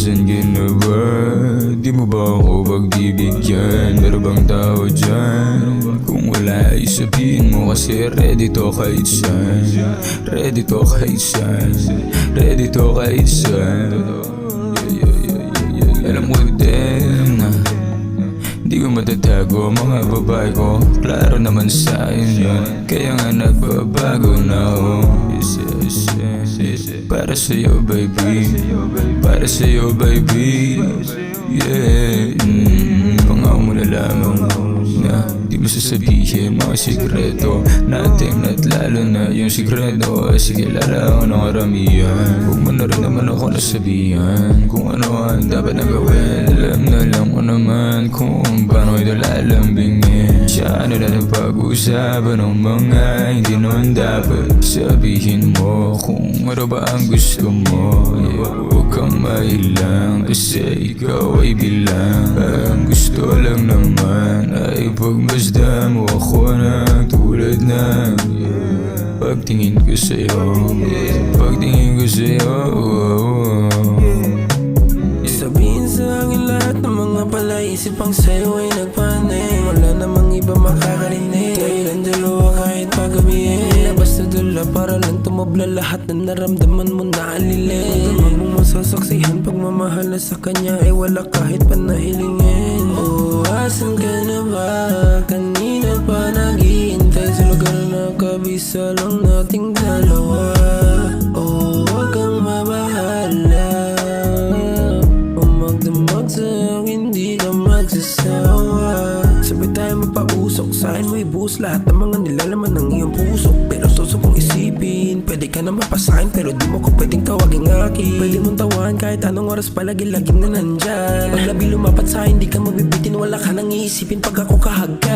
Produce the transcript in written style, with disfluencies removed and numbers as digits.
Nasaan ka na ba? Di mo ba ako pagbibigyan? Meron bang tao dyan? Kung wala ay sabihin mo kasi ready to kahit saan. Ready to kahit saan. Ready to kahit saan. Alam mo din na di ko matatago mga babae ko. Klaro naman sa akin yun. Kaya nga nagbabago na ako. Para sa'yo baby, para sa'yo baby. Yeah, pangako mo na lamang na di mo sasabihin mga sikreto natin. At lalo na yung sikreto sige kilala ako ng karamihan. Huwag mo na rin naman ako nasabihan kung ano ang dapat na gawin. Alam na lang ko naman kung paano ito lalambingin. Siya ano na napag-usapan ng mga hindi naman dapat sabihin mo. Kung ano ba ang gusto mo, huwag kang mailang kasi ikaw ay bilang. Ang gusto lang naman ay pagmasdan mo ako na tulad ng pagtingin ko sa'yo, pagtingin ko sa'yo. Sabihin sa akin lahat ng mga palaisip ang sa'yo ay nagpanik. Wala namang iba makakarinig. Kailan dalawa kahit pagabihin. Basta dala para lang tumabla lahat na naramdaman mo na alilin. Huwag mong masasaksihan pagmamahal na sa kanya ay wala kahit panahilingin. Oh, asan ka na ba? Kanina pa naghihintay sa lugar na kabisa lang nating dalawa. Oh, huwag kang mabahala. Sa'kin di ka magsasawa. Sabay tayo mapausok. Sa'kin mo ibuhos lahat ng mga nilalaman ng iyong puso. Pero suso kong isipin, pwede ka na mapasakin pero di mo ko pwedeng tawaging akin. Pwede mong tawahan kahit anong oras palagi laging na nandyan. Pag labi lumapat sa'kin di ka mabibitin. Wala ka nang iisipin pag ako kahagka.